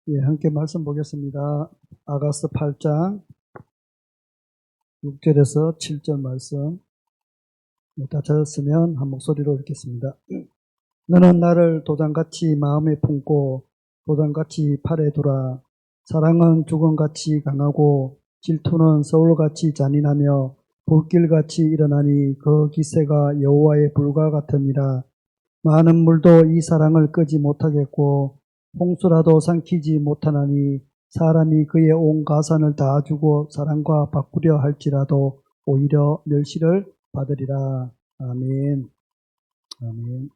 예, 함께 말씀 보겠습니다. 아가서 8장 6절에서 7절 말씀. 다 찾았으면 한 목소리로 읽겠습니다. 너는 나를 도장같이 마음에 품고 도장같이 팔에 두라. 사랑은 죽음같이 강하고 질투는 서울같이 잔인하며 불길같이 일어나니 그 기세가 여호와의 불과 같으니라. 많은 물도 이 사랑을 끄지 못하겠고 홍수라도 삼키지 못하나니 사람이 그의 온 가산을 다 주고 사랑과 바꾸려 할지라도 오히려 멸시를 받으리라. 아멘. 아멘.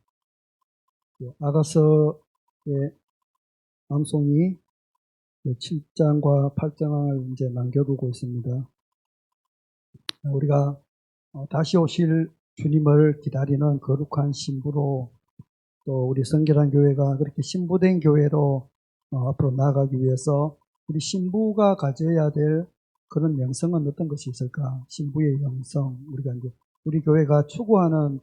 아가서의 암송이 7장과 8장을 이제 남겨두고 있습니다. 우리가 다시 오실 주님을 기다리는 거룩한 신부로 또 우리 성결한 교회가 그렇게 신부된 교회로 앞으로 나아가기 위해서 우리 신부가 가져야 될 그런 영성은 어떤 것이 있을까? 신부의 영성, 우리가 이제 우리 교회가 추구하는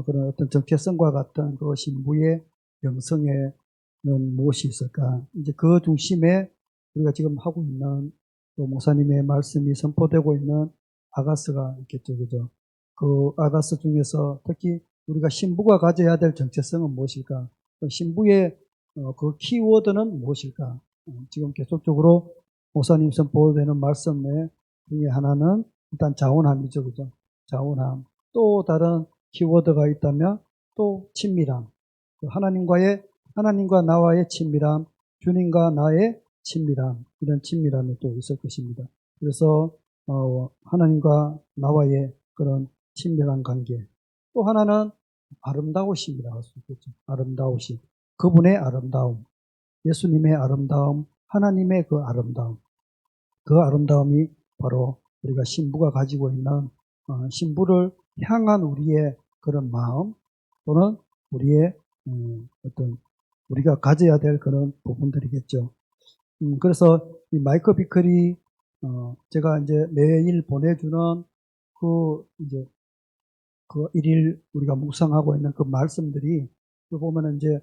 그런 어떤 정체성과 같은 그 신부의 영성에는 무엇이 있을까? 이제 그 중심에 우리가 지금 하고 있는 또 목사님의 말씀이 선포되고 있는 아가스가 있겠죠, 그죠? 그 아가스 중에서 특히 우리가 신부가 가져야 될 정체성은 무엇일까? 신부의 그 키워드는 무엇일까? 지금 계속적으로 목사님 선포되는 말씀 중에 하나는 일단 자원함이죠, 그죠? 자원함. 또 다른 키워드가 있다면 또 친밀함. 하나님과 나와의 친밀함, 주님과 나의 친밀함, 이런 친밀함이 또 있을 것입니다. 그래서 하나님과 나와의 그런 친밀한 관계. 또 하나는 아름다우심이라고 할 수 있겠죠. 아름다우심. 그분의 아름다움. 예수님의 아름다움. 하나님의 그 아름다움. 그 아름다움이 바로 우리가 신부가 가지고 있는 신부를 향한 우리의 그런 마음 또는 우리의 어떤 우리가 가져야 될 그런 부분들이겠죠. 그래서 이 마이클 비클이 제가 이제 매일 보내주는 이제 그 일일 우리가 묵상하고 있는 그 말씀들이 그 보면은 이제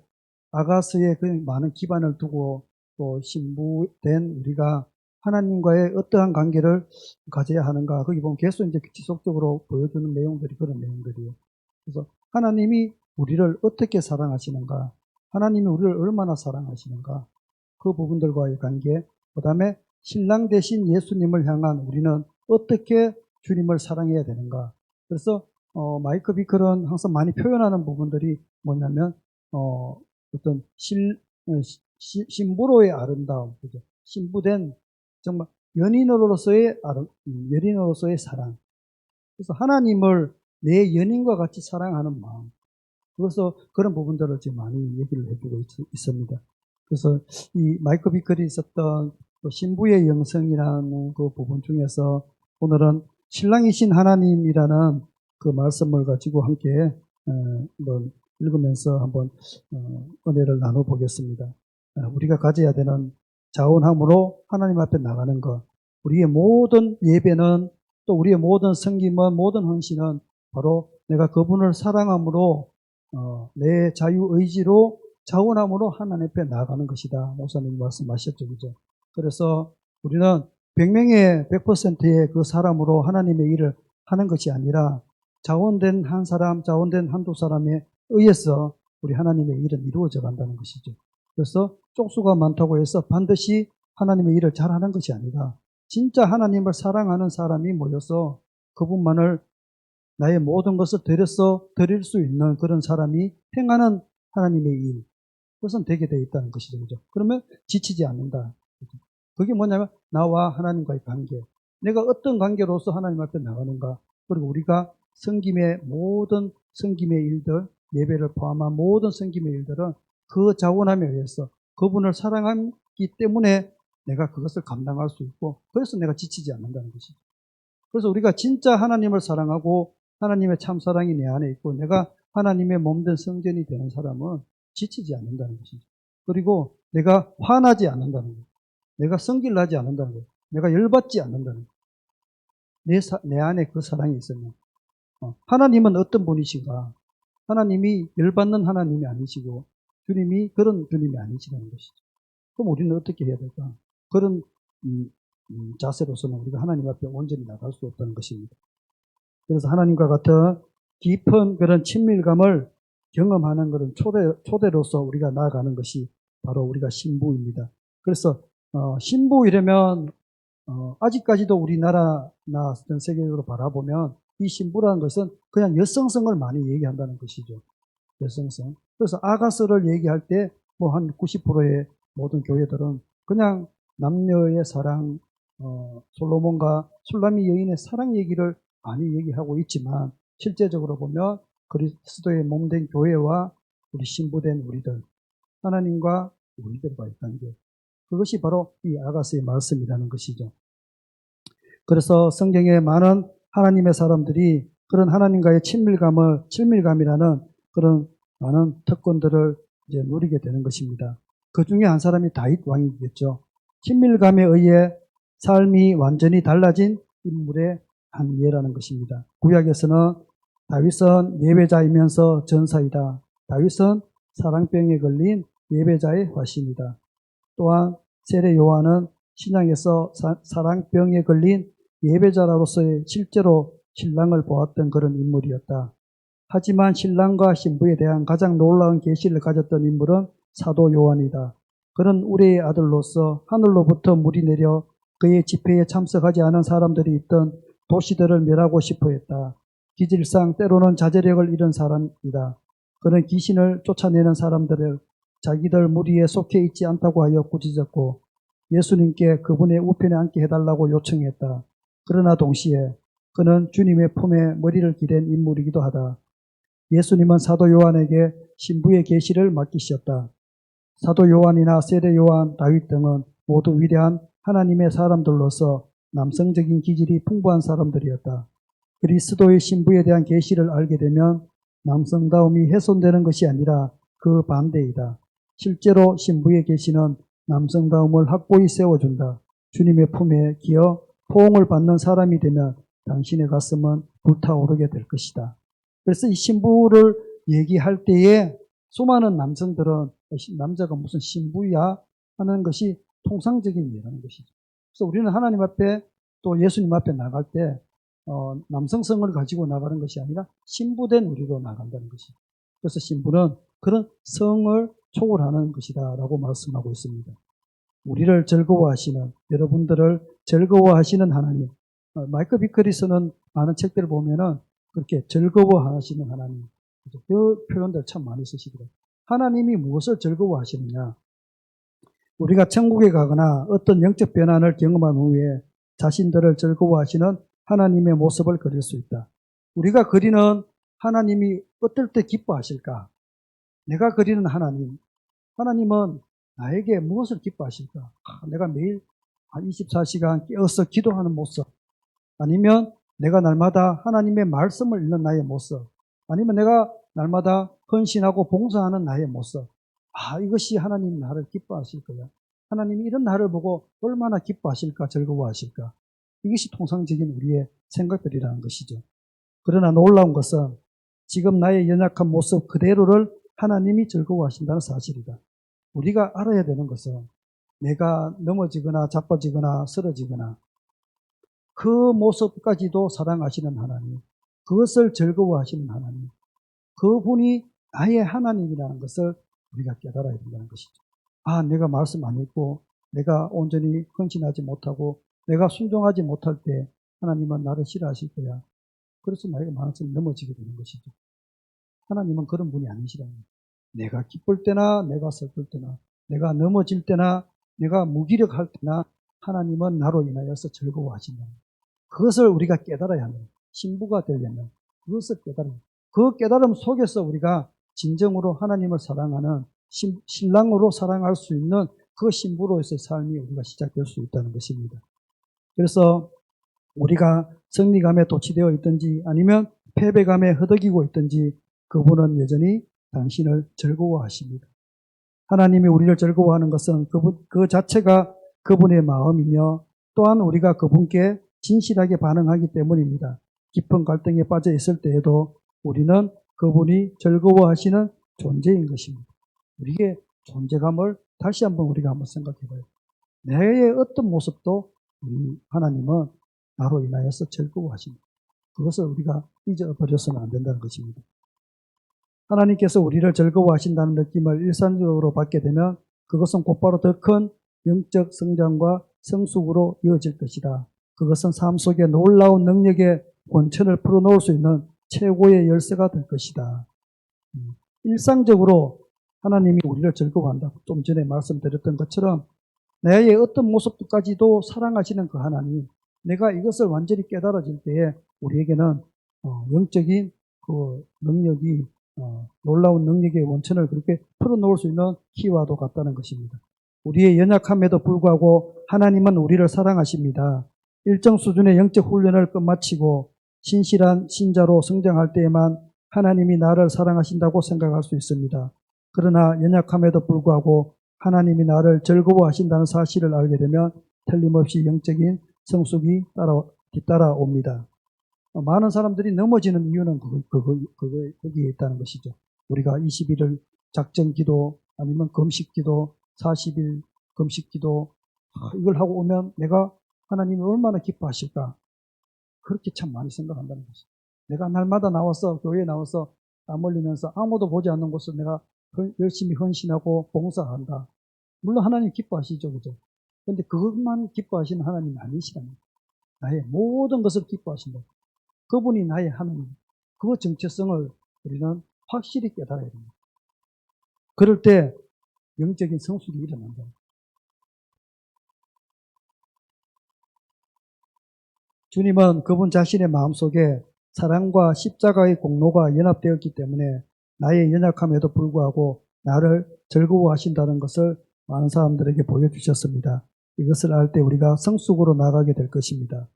아가스의 그 많은 기반을 두고 또 신부된 우리가 하나님과의 어떠한 관계를 가져야 하는가 거기 보면 계속 이제 지속적으로 보여주는 내용들이 그런 내용들이에요. 그래서 하나님이 우리를 어떻게 사랑하시는가, 하나님이 우리를 얼마나 사랑하시는가 그 부분들과의 관계, 그 다음에 신랑 대신 예수님을 향한 우리는 어떻게 주님을 사랑해야 되는가. 그래서 마이크 비클은 항상 많이 표현하는 부분들이 뭐냐면 어떤 신부로의 아름다움, 그죠? 신부된 정말 연인으로서의 사랑. 그래서 하나님을 내 연인과 같이 사랑하는 마음. 그래서 그런 부분들을 지금 많이 얘기를 해주고 있습니다. 그래서 이 마이크 비클이 있었던 신부의 영성이라는 그 부분 중에서 오늘은 신랑이신 하나님이라는 그 말씀을 가지고 함께 한번 읽으면서 한번 은혜를 나눠보겠습니다. 우리가 가져야 되는 자원함으로 하나님 앞에 나가는 것, 우리의 모든 예배는 또 우리의 모든 섬김은 모든 헌신은 바로 내가 그분을 사랑함으로 내 자유의지로 자원함으로 하나님 앞에 나아가는 것이다. 목사님 말씀하셨죠, 그죠? 그래서 우리는 100명의 100%의 그 사람으로 하나님의 일을 하는 것이 아니라 자원된 한 사람, 자원된 한두 사람에 의해서 우리 하나님의 일은 이루어져 간다는 것이죠. 그래서 쪽수가 많다고 해서 반드시 하나님의 일을 잘하는 것이 아니라 진짜 하나님을 사랑하는 사람이 모여서 그분만을 나의 모든 것을 드릴 수 있는 그런 사람이 행하는 하나님의 일, 그것은 되게 되어 있다는 것이죠. 그죠? 그러면 지치지 않는다. 그죠? 그게 뭐냐면 나와 하나님과의 관계. 내가 어떤 관계로서 하나님 앞에 나가는가. 그리고 우리가 모든 섬김의 일들, 예배를 포함한 모든 섬김의 일들은 그 자원함에 의해서 그분을 사랑하기 때문에 내가 그것을 감당할 수 있고, 그래서 내가 지치지 않는다는 것이죠. 그래서 우리가 진짜 하나님을 사랑하고 하나님의 참사랑이 내 안에 있고 내가 하나님의 몸된 성전이 되는 사람은 지치지 않는다는 것이죠. 그리고 내가 화나지 않는다는 거예요. 내가 성질나지 않는다는 거예요. 내가 열받지 않는다는 거예요. 내 안에 그 사랑이 있으면. 하나님은 어떤 분이신가? 하나님이 열받는 하나님이 아니시고 주님이 그런 주님이 아니시라는 것이죠. 그럼 우리는 어떻게 해야 될까? 그런 자세로서는 우리가 하나님 앞에 온전히 나갈 수 없다는 것입니다. 그래서 하나님과 같은 깊은 그런 친밀감을 경험하는 그런 초대로서 우리가 나아가는 것이 바로 우리가 신부입니다. 그래서 신부 이러면 아직까지도 우리나라나 전 세계적으로 바라보면 이 신부라는 것은 그냥 여성성을 많이 얘기한다는 것이죠. 여성성. 그래서 아가서를 얘기할 때 뭐 한 90%의 모든 교회들은 그냥 남녀의 사랑, 솔로몬과 술라미 여인의 사랑 얘기를 많이 얘기하고 있지만 실제적으로 보면 그리스도의 몸된 교회와 우리 신부된 우리들, 하나님과 우리들과의 관계, 그것이 바로 이 아가서의 말씀이라는 것이죠. 그래서 성경에 많은 하나님의 사람들이 그런 하나님과의 친밀감이라는 그런 많은 특권들을 이제 누리게 되는 것입니다. 그 중에 한 사람이 다윗 왕이겠죠. 친밀감에 의해 삶이 완전히 달라진 인물의 한 예라는 것입니다. 구약에서는 다윗은 예배자이면서 전사이다. 다윗은 사랑병에 걸린 예배자의 화신이다. 또한 세례 요한은 신약에서 사랑병에 걸린 예배자로서의 실제로 신랑을 보았던 그런 인물이었다. 하지만 신랑과 신부에 대한 가장 놀라운 계시를 가졌던 인물은 사도 요한이다. 그는 우리의 아들로서 하늘로부터 물이 내려 그의 집회에 참석하지 않은 사람들이 있던 도시들을 멸하고 싶어 했다. 기질상 때로는 자제력을 잃은 사람이다. 그는 귀신을 쫓아내는 사람들을 자기들 무리에 속해 있지 않다고 하여 꾸짖었고 예수님께 그분의 우편에 앉게 해달라고 요청했다. 그러나 동시에 그는 주님의 품에 머리를 기댄 인물이기도 하다. 예수님은 사도 요한에게 신부의 계시를 맡기셨다. 사도 요한이나 세례 요한, 다윗 등은 모두 위대한 하나님의 사람들로서 남성적인 기질이 풍부한 사람들이었다. 그리스도의 신부에 대한 계시를 알게 되면 남성다움이 훼손되는 것이 아니라 그 반대이다. 실제로 신부의 계시는 남성다움을 확고히 세워준다. 주님의 품에 기어 포옹을 받는 사람이 되면 당신의 가슴은 불타오르게 될 것이다. 그래서 이 신부를 얘기할 때에 수많은 남성들은 남자가 무슨 신부야 하는 것이 통상적인 예라는 것이죠. 그래서 우리는 하나님 앞에 또 예수님 앞에 나갈 때 남성성을 가지고 나가는 것이 아니라 신부된 우리로 나간다는 것이죠. 그래서 신부는 그런 성을 초월하는 것이다 라고 말씀하고 있습니다. 우리를 즐거워하시는, 여러분들을 즐거워하시는 하나님. 마이크 비커리 쓰는 많은 책들을 보면은 그렇게 즐거워하시는 하나님. 그 표현들 참 많이 쓰시더라고요. 하나님이 무엇을 즐거워하시느냐. 우리가 천국에 가거나 어떤 영적 변화를 경험한 후에 자신들을 즐거워하시는 하나님의 모습을 그릴 수 있다. 우리가 그리는 하나님이 어떨 때 기뻐하실까? 내가 그리는 하나님은 나에게 무엇을 기뻐하실까? 내가 매일 24시간 깨어서 기도하는 모습, 아니면 내가 날마다 하나님의 말씀을 읽는 나의 모습, 아니면 내가 날마다 헌신하고 봉사하는 나의 모습. 이것이 하나님 나를 기뻐하실 거야. 하나님이 이런 나를 보고 얼마나 기뻐하실까, 즐거워하실까. 이것이 통상적인 우리의 생각들이라는 것이죠. 그러나 놀라운 것은 지금 나의 연약한 모습 그대로를 하나님이 즐거워하신다는 사실이다. 우리가 알아야 되는 것은 내가 넘어지거나 자빠지거나 쓰러지거나 그 모습까지도 사랑하시는 하나님, 그것을 즐거워하시는 하나님, 그분이 나의 하나님이라는 것을 우리가 깨달아야 된다는 것이죠. 내가 말씀 안 읽고 내가 온전히 헌신하지 못하고 내가 순종하지 못할 때 하나님은 나를 싫어하실 거야. 그래서 나에게 말씀 넘어지게 되는 것이죠. 하나님은 그런 분이 아니시라는 거예요. 내가 기쁠 때나 내가 슬플 때나 내가 넘어질 때나 내가 무기력할 때나 하나님은 나로 인하여서 즐거워하신다. 그것을 우리가 깨달아야 하는, 신부가 되려면 그것을 깨달아야 합니다. 그 깨달음 속에서 우리가 진정으로 하나님을 사랑하는 신랑으로 사랑할 수 있는 그 신부로서의 삶이 우리가 시작될 수 있다는 것입니다. 그래서 우리가 승리감에 도취되어 있든지 아니면 패배감에 허덕이고 있든지 그분은 여전히 당신을 즐거워하십니다. 하나님이 우리를 즐거워하는 것은 그 자체가 그분의 마음이며 또한 우리가 그분께 진실하게 반응하기 때문입니다. 깊은 갈등에 빠져 있을 때에도 우리는 그분이 즐거워하시는 존재인 것입니다. 우리의 존재감을 다시 한번 우리가 한번 생각해 봐요. 내의 어떤 모습도 우리 하나님은 나로 인하여서 즐거워하십니다. 그것을 우리가 잊어버려서는 안 된다는 것입니다. 하나님께서 우리를 즐거워하신다는 느낌을 일상적으로 받게 되면 그것은 곧바로 더 큰 영적 성장과 성숙으로 이어질 것이다. 그것은 삶 속에 놀라운 능력의 원천을 풀어놓을 수 있는 최고의 열쇠가 될 것이다. 일상적으로 하나님이 우리를 즐거워한다고 좀 전에 말씀드렸던 것처럼 나의 어떤 모습까지도 사랑하시는 그 하나님, 내가 이것을 완전히 깨달아질 때에 우리에게는 영적인 그 능력이 놀라운 능력의 원천을 그렇게 풀어놓을 수 있는 키와도 같다는 것입니다. 우리의 연약함에도 불구하고 하나님은 우리를 사랑하십니다. 일정 수준의 영적 훈련을 끝마치고 신실한 신자로 성장할 때에만 하나님이 나를 사랑하신다고 생각할 수 있습니다. 그러나 연약함에도 불구하고 하나님이 나를 즐거워하신다는 사실을 알게 되면 틀림없이 영적인 성숙이 뒤따라옵니다. 많은 사람들이 넘어지는 이유는 거기에 있다는 것이죠. 우리가 21일 작정 기도 아니면 금식 기도 40일 금식 기도 이걸 하고 오면 내가 하나님이 얼마나 기뻐하실까 그렇게 참 많이 생각한다는 것이죠. 내가 날마다 나와서 교회에 나와서 땀 흘리면서 아무도 보지 않는 곳을 내가 열심히 헌신하고 봉사한다. 물론 하나님 기뻐하시죠. 그죠? 그런데 그것만 기뻐하시는 하나님이 아니시라는 나의 모든 것을 기뻐하신다. 그분이 나의 하나님. 그 정체성을 우리는 확실히 깨달아야 됩니다. 그럴 때 영적인 성숙이 일어난다. 주님은 그분 자신의 마음속에 사랑과 십자가의 공로가 연합되었기 때문에 나의 연약함에도 불구하고 나를 즐거워하신다는 것을 많은 사람들에게 보여주셨습니다. 이것을 알 때 우리가 성숙으로 나가게 될 것입니다.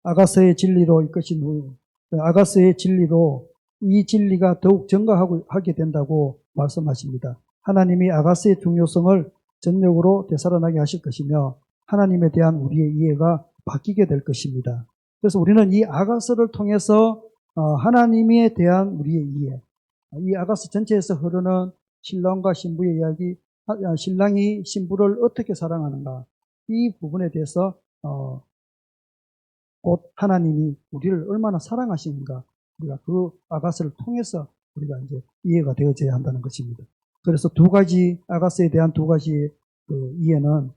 아가서의 진리로 이끄신 후 아가서의 진리로 이 진리가 더욱 증가하게 된다고 말씀하십니다. 하나님이 아가서의 중요성을 전적으로 되살아나게 하실 것이며 하나님에 대한 우리의 이해가 바뀌게 될 것입니다. 그래서 우리는 이 아가서를 통해서 하나님에 대한 우리의 이해, 이 아가서 전체에서 흐르는 신랑과 신부의 이야기, 신랑이 신부를 어떻게 사랑하는가 이 부분에 대해서 곧 하나님이 우리를 얼마나 사랑하시는가 우리가 그 아가서를 통해서 우리가 이제 이해가 되어져야 한다는 것입니다. 그래서 두 가지 아가서에 대한 두 가지 그 이해는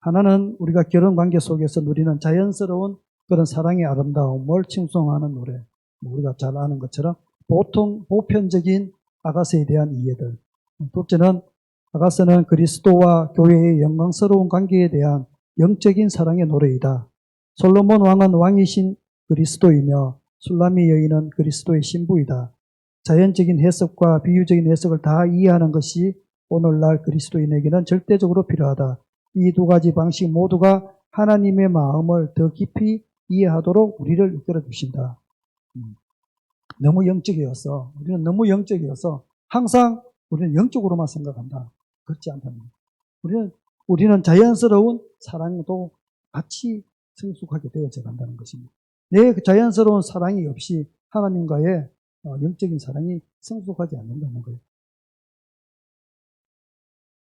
하나는 우리가 결혼 관계 속에서 누리는 자연스러운 그런 사랑의 아름다움을 칭송하는 노래, 우리가 잘 아는 것처럼 보편적인 아가서에 대한 이해들. 둘째는 아가서는 그리스도와 교회의 영광스러운 관계에 대한 영적인 사랑의 노래이다. 솔로몬 왕은 왕이신 그리스도이며 술라미 여인은 그리스도의 신부이다. 자연적인 해석과 비유적인 해석을 다 이해하는 것이 오늘날 그리스도인에게는 절대적으로 필요하다. 이 두 가지 방식 모두가 하나님의 마음을 더 깊이 이해하도록 우리를 이끌어 주신다. 너무 영적이어서 우리는 너무 영적이어서 항상 우리는 영적으로만 생각한다. 그렇지 않다는 거예요. 우리는 자연스러운 사랑도 같이 성숙하게 되어져 간다는 것입니다. 내 자연스러운 사랑이 없이 하나님과의 영적인 사랑이 성숙하지 않는다는 거예요.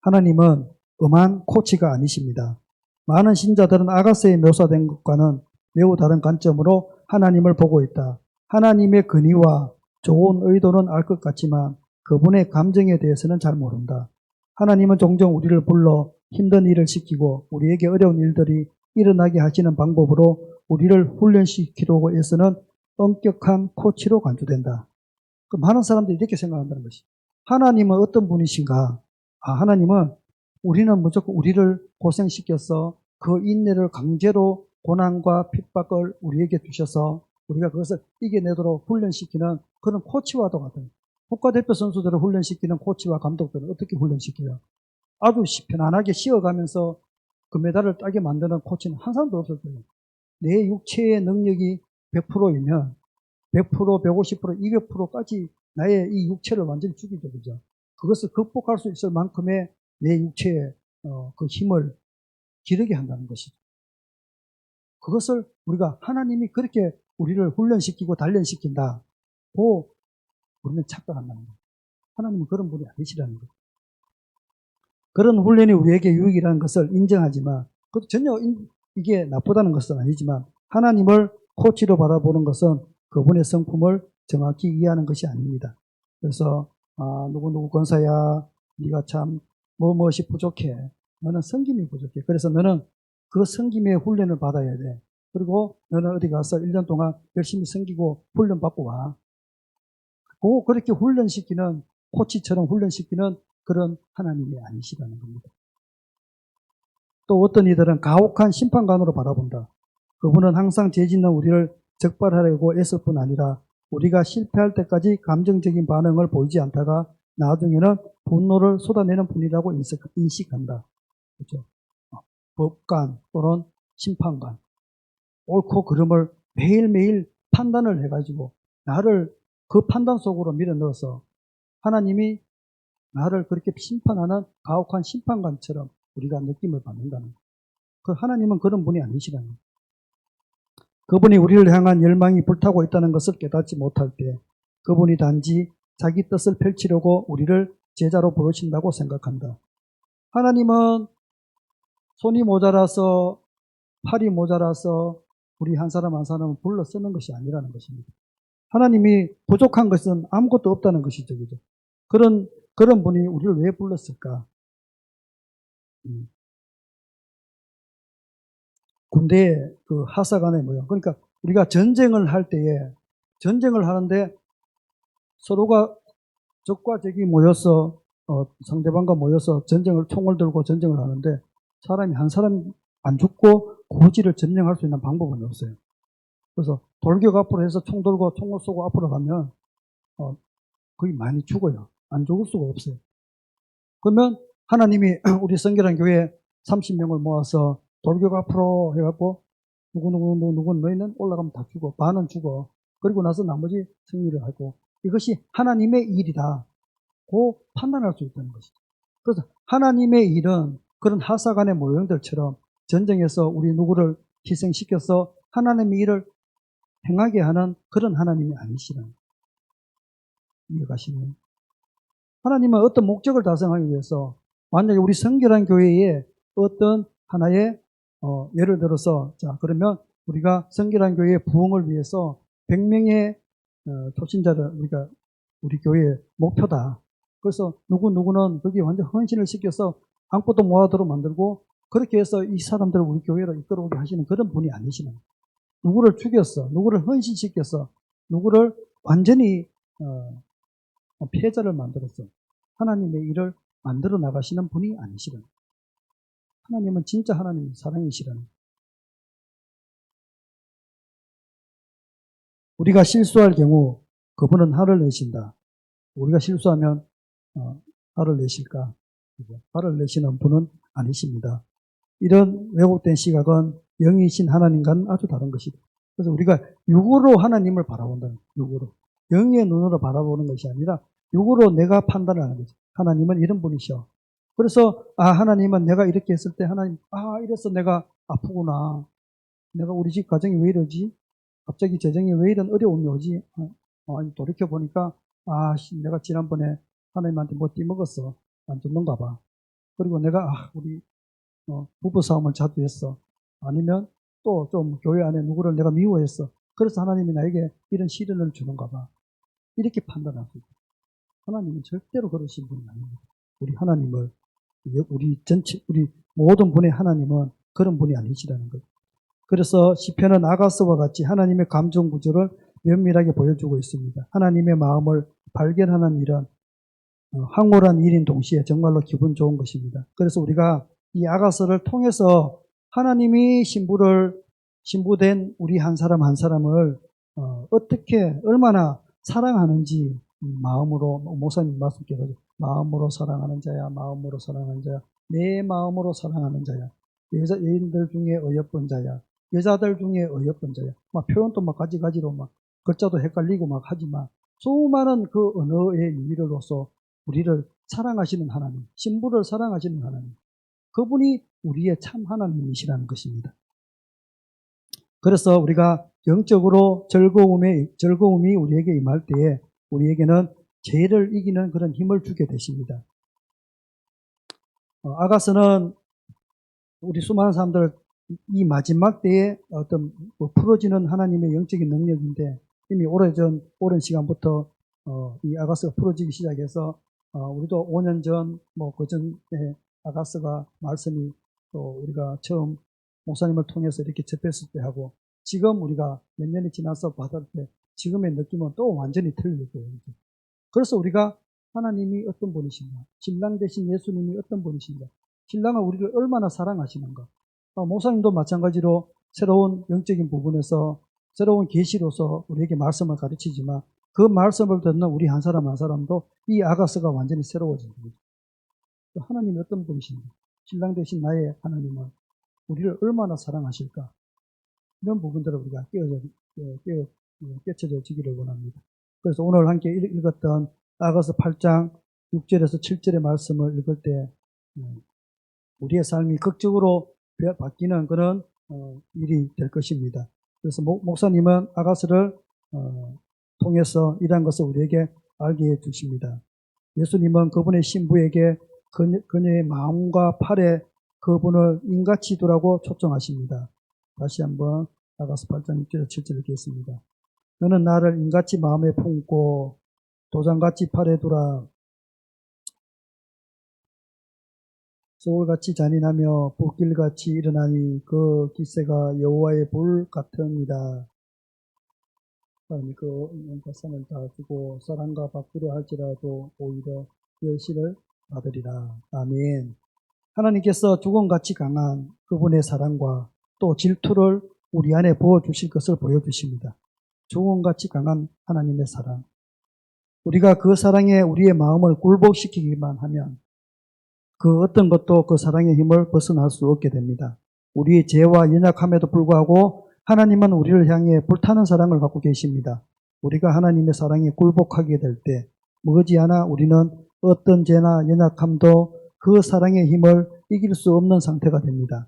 하나님은 엄한 코치가 아니십니다. 많은 신자들은 아가서에 묘사된 것과는 매우 다른 관점으로 하나님을 보고 있다. 하나님의 근의와 좋은 의도는 알 것 같지만 그분의 감정에 대해서는 잘 모른다. 하나님은 종종 우리를 불러 힘든 일을 시키고 우리에게 어려운 일들이 일어나게 하시는 방법으로 우리를 훈련시키려고 애쓰는 엄격한 코치로 간주된다. 많은 사람들이 이렇게 생각한다는 것이 하나님은 어떤 분이신가? 하나님은 우리는 무조건 우리를 고생시켜서 그 인내를 강제로 고난과 핍박을 우리에게 주셔서 우리가 그것을 이겨내도록 훈련시키는 그런 코치와도 같아요. 국가대표 선수들을 훈련시키는 코치와 감독들은 어떻게 훈련시켜요? 아주 편안하게 쉬어가면서 금메달을 따게 만드는 코치는 한 사람도 없을 거예요. 내 육체의 능력이 100%이면 100%, 150%, 200%까지 나의 이 육체를 완전히 죽이죠. 그죠? 그것을 극복할 수 있을 만큼의 내 육체의 그 힘을 기르게 한다는 것이죠. 그것을 우리가 하나님이 그렇게 우리를 훈련시키고 단련시킨다고 우리는 착각한다는 거예요. 하나님은 그런 분이 아니시라는 거예요. 그런 훈련이 우리에게 유익이라는 것을 인정하지만 전혀 이게 나쁘다는 것은 아니지만 하나님을 코치로 바라보는 것은 그분의 성품을 정확히 이해하는 것이 아닙니다. 그래서 누구 권사야 네가 참 무엇이 부족해. 너는 섬김이 부족해. 그래서 너는 그 섬김의 훈련을 받아야 돼. 그리고 너는 어디 가서 1년 동안 열심히 섬기고 훈련받고 와. 그렇게 훈련시키는 코치처럼 훈련시키는 그런 하나님이 아니시라는 겁니다. 또 어떤 이들은 가혹한 심판관으로 바라본다. 그분은 항상 죄 짓는 우리를 적발하려고 애쓸 뿐 아니라 우리가 실패할 때까지 감정적인 반응을 보이지 않다가 나중에는 분노를 쏟아내는 분이라고 인식한다. 그렇죠? 법관 또는 심판관, 옳고 그름을 매일매일 판단을 해가지고 나를 그 판단 속으로 밀어넣어서 하나님이 나를 그렇게 심판하는 가혹한 심판관처럼 우리가 느낌을 받는다는 것. 그 하나님은 그런 분이 아니시라는 것. 그분이 우리를 향한 열망이 불타고 있다는 것을 깨닫지 못할 때 그분이 단지 자기 뜻을 펼치려고 우리를 제자로 부르신다고 생각한다. 하나님은 손이 모자라서 팔이 모자라서 우리 한 사람 한 사람을 불러 쓰는 것이 아니라는 것입니다. 하나님이 부족한 것은 아무것도 없다는 것이죠. 그죠? 그런 분이 우리를 왜 불렀을까? 군대의 그 하사관의 모양. 그러니까 우리가 전쟁을 할 때에 전쟁을 하는데 서로가 적과 적이 모여서 상대방과 모여서 총을 들고 전쟁을 하는데 사람이 한 사람 안 죽고 고지를 점령할 수 있는 방법은 없어요. 그래서 돌격 앞으로 해서 총 들고 총을 쏘고 앞으로 가면 거의 많이 죽어요. 안 죽을 수가 없어요. 그러면 하나님이 우리 성결한 교회 30명을 모아서 돌격 앞으로 해갖고 누구 너희는 올라가면 다 죽어. 반은 죽어. 그리고 나서 나머지 승리를 하고 이것이 하나님의 일이다. 고 판단할 수 있다는 것이죠. 그래서 하나님의 일은 그런 하사관의 모형들처럼 전쟁에서 우리 누구를 희생시켜서 하나님의 일을 행하게 하는 그런 하나님이 아니시라는 이해가시나요? 하나님은 어떤 목적을 달성하기 위해서 만약에 우리 성결한 교회에 어떤 하나의 예를 들어서 자 그러면 우리가 성결한 교회의 부흥을 위해서 100명의 초신자를 우리 교회의 목표다. 그래서 누구는 거기에 완전 헌신을 시켜서 안고도 모아도록 만들고 그렇게 해서 이 사람들을 우리 교회로 이끌어오게 하시는 그런 분이 아니시는 거예요. 누구를 죽였어. 누구를 헌신시켰어. 누구를 완전히 패자를 만들었어. 하나님의 일을 만들어 나가시는 분이 아니시라는 거예요. 하나님은 진짜 하나님의 사랑이시라는 거예요. 우리가 실수할 경우 그분은 화를 내신다. 우리가 실수하면 화를 내실까? 화를 내시는 분은 아니십니다. 이런 왜곡된 시각은 영이신 하나님과는 아주 다른 것이다. 그래서 우리가 육으로 하나님을 바라본다는 거예요. 육으로. 영의 눈으로 바라보는 것이 아니라 육으로 내가 판단을 하는 거죠. 하나님은 이런 분이셔. 그래서 하나님은 내가 이렇게 했을 때 하나님 이래서 내가 아프구나. 내가 우리 집 가정이 왜 이러지? 갑자기 재정이 왜 이런 어려움이 오지? 돌이켜보니까 내가 지난번에 하나님한테 뭐 띠먹었어. 안 듣는가 봐. 그리고 내가 우리 부부싸움을 자주 했어. 아니면 또 좀 교회 안에 누구를 내가 미워했어. 그래서 하나님이 나에게 이런 시련을 주는가 봐. 이렇게 판단할 수 있다. 하나님은 절대로 그러신 분이 아닙니다. 우리 하나님을 우리 모든 분의 하나님은 그런 분이 아니시라는 거예요. 그래서 시편은 아가서와 같이 하나님의 감정 구조를 면밀하게 보여주고 있습니다. 하나님의 마음을 발견하는 일은 황홀한 일인 동시에 정말로 기분 좋은 것입니다. 그래서 우리가 이 아가서를 통해서 하나님이 신부된 우리 한 사람 한 사람을 어떻게 얼마나 사랑하는지 마음으로 목사님 말씀께서 마음으로 사랑하는 자야 마음으로 사랑하는 자야 내 마음으로 사랑하는 자야 여인들 중에 어여쁜 자야 여자들 중에 어여쁜 자야 막 표현도 막 가지가지로 막 글자도 헷갈리고 막 하지만 수많은 그 언어의 유희로서 우리를 사랑하시는 하나님 신부를 사랑하시는 하나님 그분이 우리의 참 하나님이시라는 것입니다. 그래서 우리가 영적으로 즐거움이 우리에게 임할 때에 우리에게는 죄를 이기는 그런 힘을 주게 되십니다. 아가서는 우리 수많은 사람들 이 마지막 때에 어떤 풀어지는 하나님의 영적인 능력인데 이미 오랜 시간부터 이 아가서가 풀어지기 시작해서 우리도 5년 전 그 전에 아가서가 말씀이 또 우리가 처음 목사님을 통해서 이렇게 접했을 때 하고 지금 우리가 몇 년이 지나서 받을 때 지금의 느낌은 또 완전히 틀리고요. 그래서 우리가 하나님이 어떤 분이신가, 신랑 되신 예수님이 어떤 분이신가, 신랑은 우리를 얼마나 사랑하시는가. 목사님도 마찬가지로 새로운 영적인 부분에서 새로운 계시로서 우리에게 말씀을 가르치지만 그 말씀을 듣는 우리 한 사람 한 사람도 이 아가서가 완전히 새로워진 겁니다. 하나님이 어떤 분이신가, 신랑 되신 나의 하나님은 우리를 얼마나 사랑하실까, 이런 부분들을 우리가 깨쳐지기를 원합니다. 그래서 오늘 함께 읽었던 아가서 8장 6절에서 7절의 말씀을 읽을 때 우리의 삶이 극적으로 바뀌는 그런 일이 될 것입니다. 그래서 목사님은 아가서를 통해서 이러한 것을 우리에게 알게 해 주십니다. 예수님은 그분의 신부에게 그녀의 마음과 팔에 그분을 인같이 두라고 초청하십니다. 다시 한번 아가서 8장 6절 7절 읽겠습니다. 너는 나를 인같이 마음에 품고 도장같이 팔에 두라. 소울같이 잔인하며 불길같이 일어나니 그 기세가 여호와의 불 같으니라. 그 산을 다 주고 사랑과 바꾸려 할지라도 오히려 멸시를 받으리라. 아멘. 하나님께서 죽음같이 강한 그분의 사랑과 또 질투를 우리 안에 부어주실 것을 보여주십니다. 죽음같이 강한 하나님의 사랑. 우리가 그 사랑에 우리의 마음을 굴복시키기만 하면 그 어떤 것도 그 사랑의 힘을 벗어날 수 없게 됩니다. 우리의 죄와 연약함에도 불구하고 하나님은 우리를 향해 불타는 사랑을 갖고 계십니다. 우리가 하나님의 사랑에 굴복하게 될 때 머지않아 우리는 어떤 죄나 연약함도 그 사랑의 힘을 이길 수 없는 상태가 됩니다.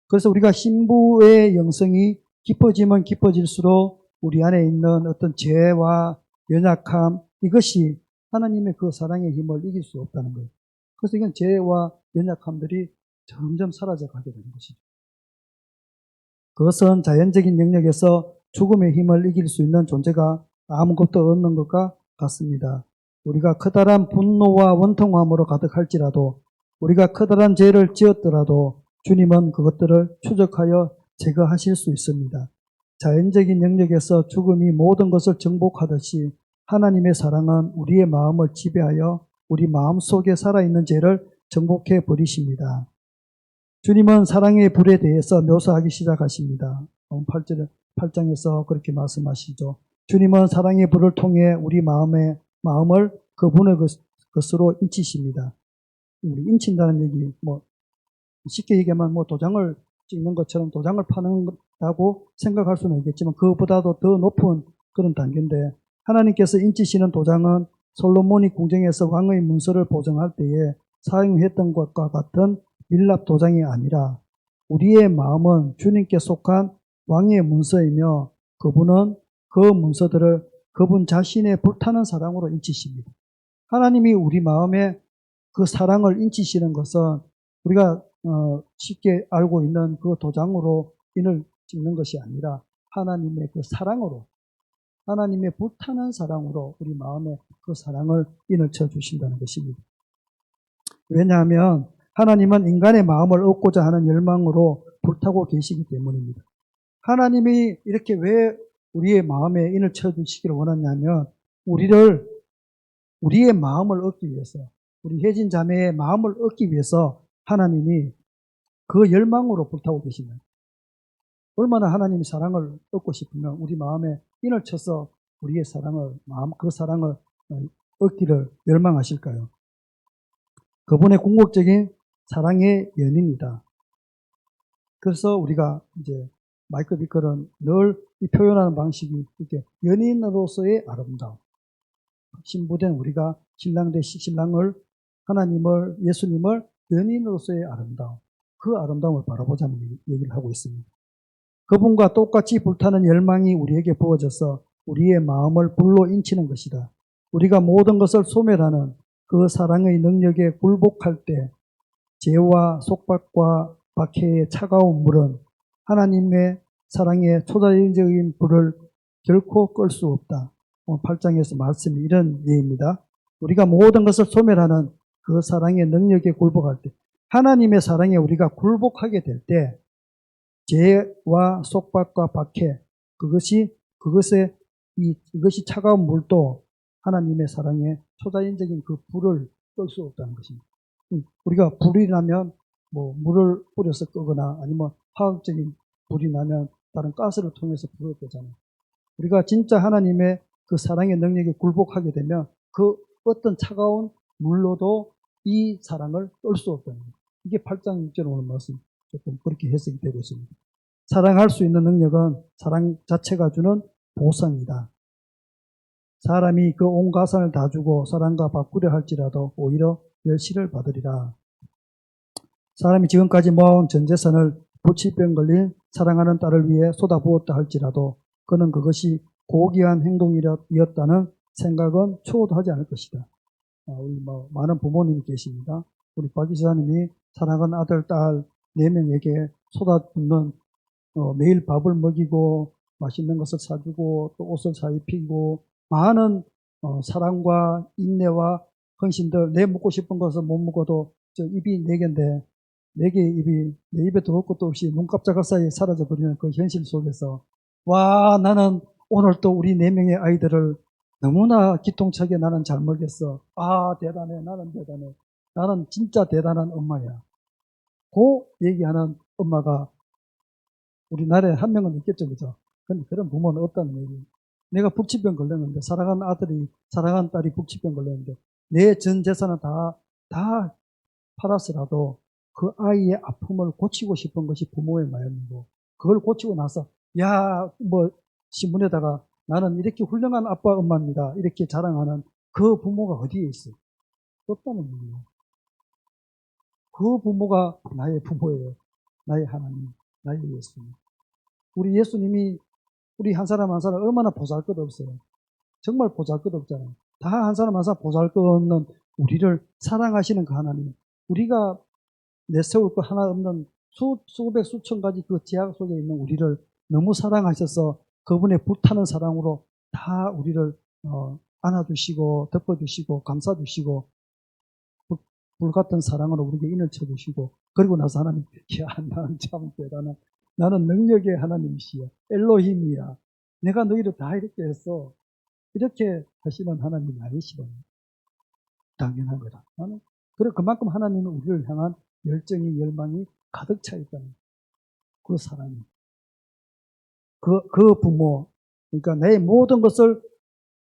그래서 우리가 신부의 영성이 깊어지면 깊어질수록 우리 안에 있는 어떤 죄와 연약함, 이것이 하나님의 그 사랑의 힘을 이길 수 없다는 거예요. 그래서 이건 죄와 연약함들이 점점 사라져 가게 되는 것이죠. 그것은 자연적인 영역에서 죽음의 힘을 이길 수 있는 존재가 아무것도 없는 것과 같습니다. 우리가 커다란 분노와 원통함으로 가득할지라도 우리가 커다란 죄를 지었더라도 주님은 그것들을 추적하여 제거하실 수 있습니다. 자연적인 영역에서 죽음이 모든 것을 정복하듯이 하나님의 사랑은 우리의 마음을 지배하여 우리 마음 속에 살아있는 죄를 정복해 버리십니다. 주님은 사랑의 불에 대해서 묘사하기 시작하십니다. 8장에서 그렇게 말씀하시죠. 주님은 사랑의 불을 통해 우리 마음을 그분의 것으로 인치십니다. 우리 인친다는 얘기, 쉽게 얘기하면 도장을 찍는 것처럼 도장을 파는다고 생각할 수는 있겠지만 그것보다도 더 높은 그런 단계인데, 하나님께서 인치시는 도장은 솔로몬이 궁정에서 왕의 문서를 보정할 때에 사용했던 것과 같은 밀랍 도장이 아니라 우리의 마음은 주님께 속한 왕의 문서이며 그분은 그 문서들을 그분 자신의 불타는 사랑으로 인치십니다. 하나님이 우리 마음에 그 사랑을 인치시는 것은 우리가 쉽게 알고 있는 그 도장으로 인을 찍는 것이 아니라 하나님의 그 사랑으로, 하나님의 불타는 사랑으로 우리 마음에 그 사랑을 인을 쳐주신다는 것입니다. 왜냐하면 하나님은 인간의 마음을 얻고자 하는 열망으로 불타고 계시기 때문입니다. 하나님이 이렇게 왜 우리의 마음에 인을 쳐주시기를 원하냐면 우리의 마음을 얻기 위해서, 우리 혜진 자매의 마음을 얻기 위해서 하나님이 그 열망으로 불타고 계십니다. 얼마나 하나님이 사랑을 얻고 싶으면 우리 마음에 인을 쳐서 우리의 그 사랑을 얻기를 열망하실까요? 그분의 궁극적인 사랑의 연인이다. 그래서 우리가 이제 마이클 비컬은 늘 이 표현하는 방식이 이렇게 연인으로서의 아름다움. 신부된 우리가 신랑을, 하나님을, 예수님을 연인으로서의 아름다움, 그 아름다움을 바라보자는 얘기를 하고 있습니다. 그분과 똑같이 불타는 열망이 우리에게 부어져서 우리의 마음을 불로 인치는 것이다. 우리가 모든 것을 소멸하는 그 사랑의 능력에 굴복할 때 죄와 속박과 박해의 차가운 물은 하나님의 사랑의 초자연적인 불을 결코 끌 수 없다. 8장에서 말씀이 이런 예입니다. 우리가 모든 것을 소멸하는 그 사랑의 능력에 굴복할 때, 하나님의 사랑에 우리가 굴복하게 될 때, 죄와 속박과 박해, 이것이 차가운 물도 하나님의 사랑의 초자연적인 그 불을 끌 수 없다는 것입니다. 우리가 불이 나면 물을 뿌려서 끄거나 아니면 화학적인 불이 나면 다른 가스를 통해서 불을 끄잖아요. 우리가 진짜 하나님의 그 사랑의 능력에 굴복하게 되면 그 어떤 차가운 물로도 이 사랑을 끌 수 없다는 거예요. 이게 8장 6절에 오는 말씀 조금 그렇게 해석이 되고 있습니다. 사랑할 수 있는 능력은 사랑 자체가 주는 보상이다. 사람이 그 온 가산을 다 주고 사랑과 바꾸려 할지라도 오히려 멸시를 받으리라. 사람이 지금까지 모아온 전 재산을 불치병 걸린 사랑하는 딸을 위해 쏟아부었다 할지라도 그는 그것이 고귀한 행동이었다는 생각은 초도 하지 않을 것이다. 우리 많은 부모님이 계십니다. 우리 박 기사님이 사랑하는 아들, 딸 4명에게 쏟아붓는 매일 밥을 먹이고 맛있는 것을 사주고 또 옷을 사입히고 많은 사랑과 인내와 헌신들, 내 먹고 싶은 것을 못 먹어도 입이 4개인데 4개의 입이 내 입에 들어올 것도 없이 눈 깜짝할 사이에 사라져버리는 그 현실 속에서 와, 나는 오늘 또 우리 4명의 아이들을 너무나 기통차게 나는 잘 먹였어. 아, 대단해. 나는 대단해. 나는 진짜 대단한 엄마야. 그 얘기하는 엄마가 우리나라에 한 명은 있겠죠, 그죠? 근데 그런 부모는 없다는 얘기예요. 내가 북치병 걸렸는데, 사랑하는 딸이 북치병 걸렸는데, 내 전 재산을 다 팔았으라도 그 아이의 아픔을 고치고 싶은 것이 부모의 마음이고, 그걸 고치고 나서, 신문에다가 나는 이렇게 훌륭한 아빠, 엄마입니다. 이렇게 자랑하는 그 부모가 어디에 있어요? 없다는 얘기예요. 그 부모가 나의 부모예요. 나의 하나님, 나의 예수님. 우리 예수님이 우리 한 사람 한 사람 얼마나 보잘것없어요. 정말 보잘것없잖아요. 다 한 사람 한 사람 보잘것없는 우리를 사랑하시는 그 하나님. 우리가 내세울 것 하나 없는 수백 수천 가지 그 제약 속에 있는 우리를 너무 사랑하셔서 그분의 불타는 사랑으로 다 우리를 안아주시고 덮어주시고 감싸주시고 불같은 사랑으로 우리에게 인을 쳐주시고 그리고 나서 하나님, 야, 나는 참 대단한, 나는 능력의 하나님이시여, 엘로힘이야. 내가 너희를 다 이렇게 했어. 이렇게 하시는 하나님이 아니시라니. 당연한 거다. 나는 그만큼 하나님은 우리를 향한 열정이, 열망이 가득 차 있다는 그 사랑이. 그 부모, 그러니까 내 모든 것을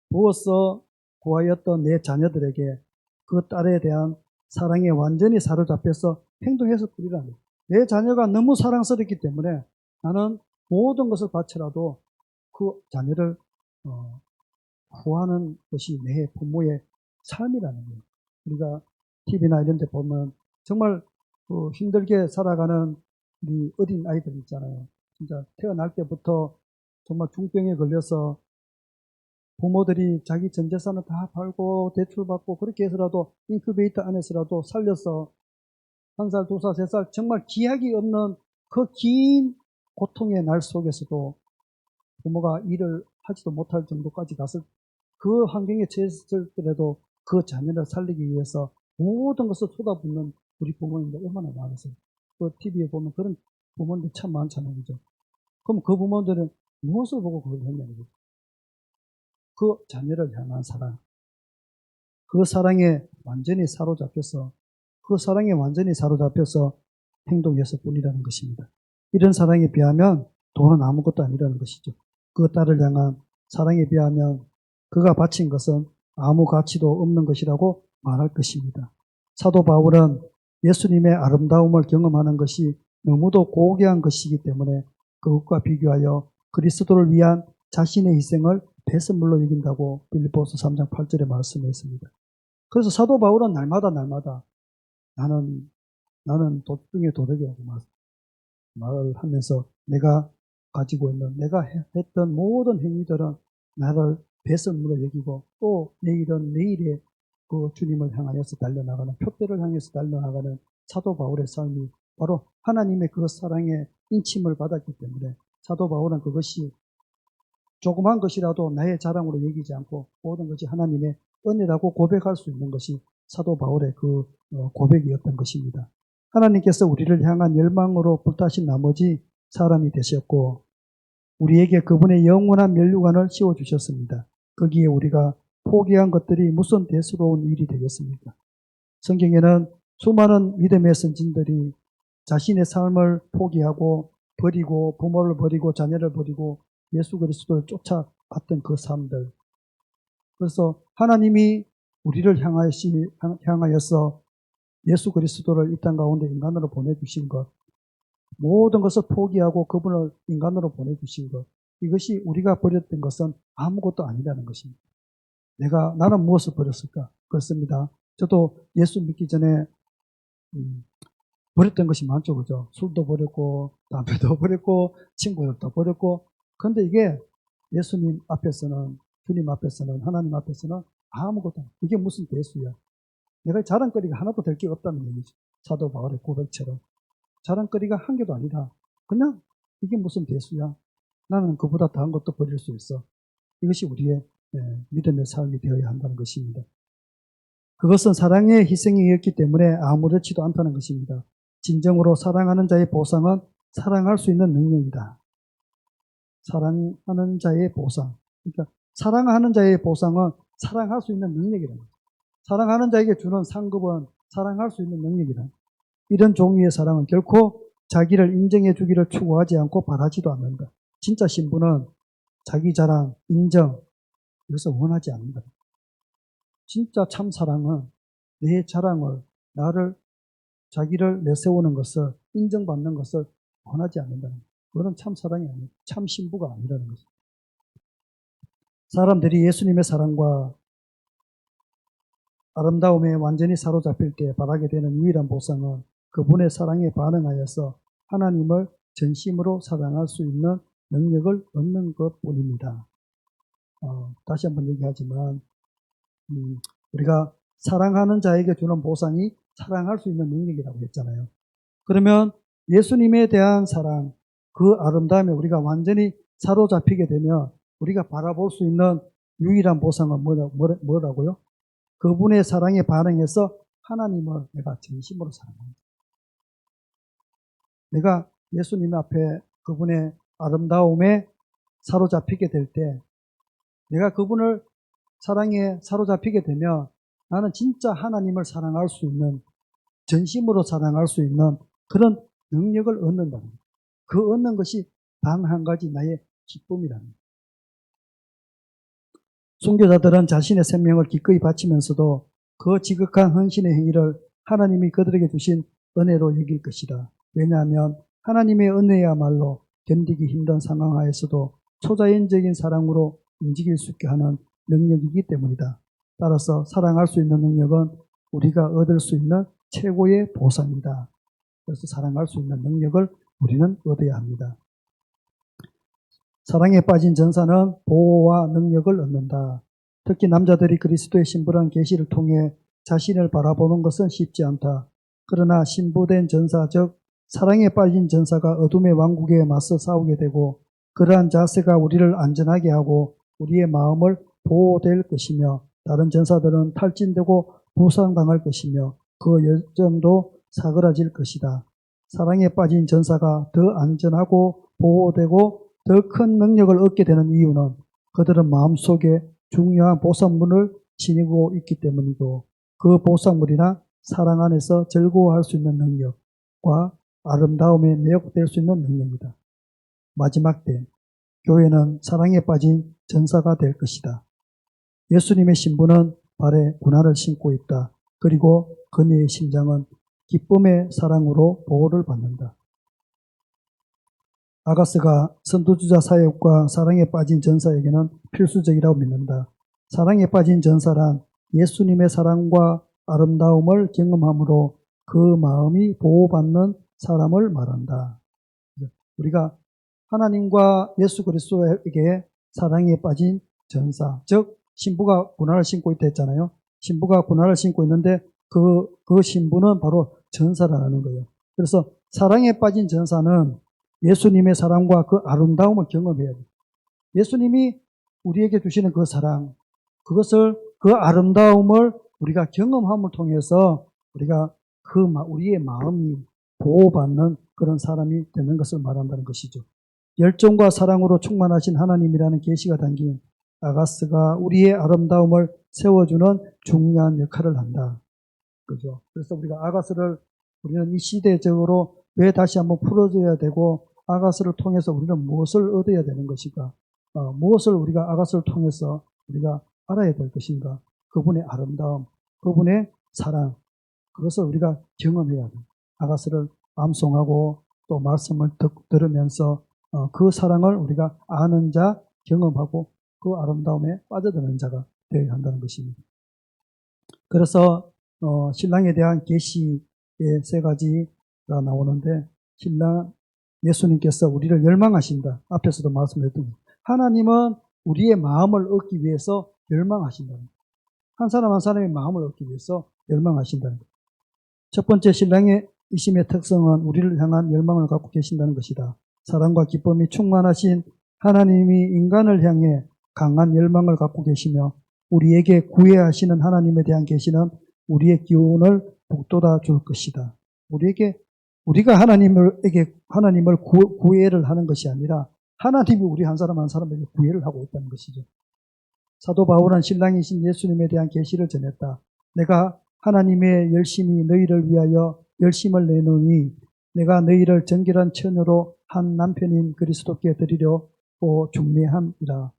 부어서 구하였던 내 자녀들에게 그 딸에 대한 사랑에 완전히 사로잡혀서 행동해서 뿌리라는 거예요. 내 자녀가 너무 사랑스럽기 때문에 나는 모든 것을 바쳐라도 그 자녀를 구하는 것이 내 부모의 삶이라는 거예요. 우리가 TV나 이런 데 보면 정말 힘들게 살아가는 우리 어린 아이들 있잖아요. 진짜 태어날 때부터 정말 중병에 걸려서 부모들이 자기 전 재산을 다 팔고 대출받고 그렇게 해서라도 인큐베이터 안에서라도 살려서 1살, 2살, 3살 정말 기약이 없는 그 긴 고통의 날 속에서도 부모가 일을 하지도 못할 정도까지 갔을 그 환경에 처했을 때라도 그 자녀를 살리기 위해서 모든 것을 쏟아붓는 우리 부모님들 얼마나 많으세요. 그 TV에 보면 그런 부모님들 참 많잖아요. 그죠? 그럼 그 부모들은 무엇을 보고 그걸 했냐는 거죠. 그 자녀를 향한 사랑. 그 사랑에 완전히 사로잡혀서 행동했을 뿐이라는 것입니다. 이런 사랑에 비하면 돈은 아무것도 아니라는 것이죠. 그 딸을 향한 사랑에 비하면 그가 바친 것은 아무 가치도 없는 것이라고 말할 것입니다. 사도 바울은 예수님의 아름다움을 경험하는 것이 너무도 고귀한 것이기 때문에 그것과 비교하여 그리스도를 위한 자신의 희생을 배설물로 여긴다고 빌립보서 3장 8절에 말씀했습니다. 그래서 사도 바울은 날마다 나는 돛 중에 도덕이라고 말을 하면서 내가 가지고 있는, 내가 했던 모든 행위들은 나를 배설물로 여기고 또 내일은 내일의 그 주님을 향하여서 달려나가는, 표대를 향해서 달려나가는 사도 바울의 삶이 바로 하나님의 그 사랑에 인침을 받았기 때문에 사도 바울은 그것이 조그만 것이라도 나의 자랑으로 여기지 않고 모든 것이 하나님의 은혜라고 고백할 수 있는 것이 사도 바울의 그 고백이었던 것입니다. 하나님께서 우리를 향한 열망으로 불타신 나머지 사람이 되셨고 우리에게 그분의 영원한 면류관을 씌워주셨습니다. 거기에 우리가 포기한 것들이 무슨 대수로운 일이 되겠습니까? 성경에는 수많은 믿음의 선진들이 자신의 삶을 포기하고 버리고 부모를 버리고 자녀를 버리고 예수 그리스도를 쫓아갔던 그 삶들. 그래서 하나님이 우리를 향하여서 예수 그리스도를 이 땅 가운데 인간으로 보내주신 것, 모든 것을 포기하고 그분을 인간으로 보내주신 것, 이것이 우리가 버렸던 것은 아무것도 아니라는 것입니다. 나는 무엇을 버렸을까? 그렇습니다. 저도 예수 믿기 전에 버렸던 것이 많죠, 그죠? 술도 버렸고, 담배도 버렸고, 친구들도 버렸고. 그런데 이게 예수님 앞에서는, 주님 앞에서는, 하나님 앞에서는 아무것도, 이게 무슨 대수야? 내가 자랑거리가 하나도 될 게 없다는 얘기죠. 사도 바울의 고백처럼. 자랑거리가 한 개도 아니라, 그냥 이게 무슨 대수야? 나는 그보다 더한 것도 버릴 수 있어. 이것이 우리의 믿음의 삶이 되어야 한다는 것입니다. 그것은 사랑의 희생이었기 때문에 아무렇지도 않다는 것입니다. 진정으로 사랑하는 자의 보상은 사랑할 수 있는 능력이다. 사랑하는 자의 보상. 그러니까 사랑하는 자의 보상은 사랑할 수 있는 능력이다. 사랑하는 자에게 주는 상급은 사랑할 수 있는 능력이다. 이런 종류의 사랑은 결코 자기를 인정해 주기를 추구하지 않고 바라지도 않는다. 진짜 신부는 자기 자랑, 인정, 이것을 원하지 않는다. 진짜 참 사랑은 내 자랑을, 자기를 내세우는 것을, 인정받는 것을 원하지 않는다는 거예요. 그건 참 사랑이 아니에요. 참 신부가 아니라는 것입니다. 사람들이 예수님의 사랑과 아름다움에 완전히 사로잡힐 때 바라게 되는 유일한 보상은 그분의 사랑에 반응하여서 하나님을 전심으로 사랑할 수 있는 능력을 얻는 것뿐입니다. 다시 한번 얘기하지만 우리가 사랑하는 자에게 주는 보상이 사랑할 수 있는 능력이라고 했잖아요. 그러면 예수님에 대한 사랑, 그 아름다움에 우리가 완전히 사로잡히게 되면 우리가 바라볼 수 있는 유일한 보상은 뭐라고요? 그분의 사랑에 반응해서 하나님을 내가 진심으로 사랑합니다. 내가 예수님 앞에 그분의 아름다움에 사로잡히게 될 때, 내가 그분을 사랑에 사로잡히게 되면 나는 진짜 하나님을 사랑할 수 있는, 전심으로 사랑할 수 있는 그런 능력을 얻는다. 그 얻는 것이 단 한 가지 나의 기쁨이라는 거예요. 순교자들은 자신의 생명을 기꺼이 바치면서도 그 지극한 헌신의 행위를 하나님이 그들에게 주신 은혜로 여길 것이다. 왜냐하면 하나님의 은혜야말로 견디기 힘든 상황 하에서도 초자연적인 사랑으로 움직일 수 있게 하는 능력이기 때문이다. 따라서 사랑할 수 있는 능력은 우리가 얻을 수 있는 최고의 보상이다. 그래서 사랑할 수 있는 능력을 우리는 얻어야 합니다. 사랑에 빠진 전사는 보호와 능력을 얻는다. 특히 남자들이 그리스도의 신부란 계시를 통해 자신을 바라보는 것은 쉽지 않다. 그러나 신부된 전사, 즉 사랑에 빠진 전사가 어둠의 왕국에 맞서 싸우게 되고 그러한 자세가 우리를 안전하게 하고 우리의 마음을 보호될 것이며 다른 전사들은 탈진되고 부상당할 것이며 그 여정도 사그라질 것이다. 사랑에 빠진 전사가 더 안전하고 보호되고 더 큰 능력을 얻게 되는 이유는 그들은 마음속에 중요한 보상물을 지니고 있기 때문이고 그 보상물이나 사랑 안에서 즐거워할 수 있는 능력과 아름다움에 매혹될 수 있는 능력이다. 마지막 때 교회는 사랑에 빠진 전사가 될 것이다. 예수님의 신부는 발에 군화를 신고 있다. 그리고 그녀의 심장은 기쁨의 사랑으로 보호를 받는다. 아가스가 선두주자 사역과 사랑에 빠진 전사에게는 필수적이라고 믿는다. 사랑에 빠진 전사란 예수님의 사랑과 아름다움을 경험함으로 그 마음이 보호받는 사람을 말한다. 우리가 하나님과 예수 그리스도에게 사랑에 빠진 전사, 즉 신부가 군화를 신고 있다 했잖아요. 신부가 군화를 신고 있는데 그 신분은 바로 전사라는 거예요. 그래서 사랑에 빠진 전사는 예수님의 사랑과 그 아름다움을 경험해야 돼요. 예수님이 우리에게 주시는 그 사랑, 그 아름다움을 우리가 경험함을 통해서 우리가 우리의 마음이 보호받는 그런 사람이 되는 것을 말한다는 것이죠. 열정과 사랑으로 충만하신 하나님이라는 계시가 담긴 아가스가 우리의 아름다움을 세워주는 중요한 역할을 한다. 그죠? 그래서 우리가 아가스를 우리는 이 시대적으로 왜 다시 한번 풀어줘야 되고 아가스를 통해서 우리는 무엇을 얻어야 되는 것인가? 무엇을 우리가 아가스를 통해서 우리가 알아야 될 것인가? 그분의 아름다움, 그분의 사랑, 그것을 우리가 경험해야 돼요. 아가스를 암송하고 또 말씀을 들으면서 그 사랑을 우리가 아는 자, 경험하고 그 아름다움에 빠져드는 자가 되어야 한다는 것입니다. 그래서 신랑에 대한 계시의 세 가지가 나오는데 신랑 예수님께서 우리를 열망하신다. 앞에서도 말씀드렸던 하나님은 우리의 마음을 얻기 위해서 열망하신다는 거예요. 한 사람 한 사람의 마음을 얻기 위해서 열망하신다는 거예요. 첫 번째 신랑의 이심의 특성은 우리를 향한 열망을 갖고 계신다는 것이다. 사랑과 기쁨이 충만하신 하나님이 인간을 향해 강한 열망을 갖고 계시며 우리에게 구애하시는 하나님에 대한 계시는 우리의 기운을 북돋아 줄 것이다. 우리가 하나님을 구애를 하는 것이 아니라 하나님이 우리 한 사람 한 사람에게 구애를 하고 있다는 것이죠. 사도 바울은 신랑이신 예수님에 대한 계시를 전했다. 내가 하나님의 열심히 너희를 위하여 열심을 내노니 내가 너희를 정결한 처녀로 한 남편인 그리스도께 드리려고 중매함이라.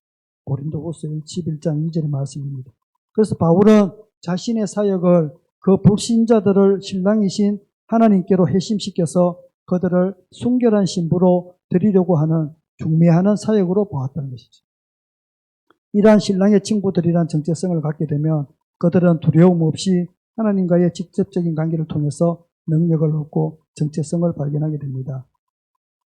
고린도후서 11장 2절의 말씀입니다. 그래서 바울은 자신의 사역을 그 불신자들을 신랑이신 하나님께로 회심시켜서 그들을 순결한 신부로 드리려고 하는 중매하는 사역으로 보았다는 것이죠. 이러한 신랑의 친구들이란 정체성을 갖게 되면 그들은 두려움 없이 하나님과의 직접적인 관계를 통해서 능력을 얻고 정체성을 발견하게 됩니다.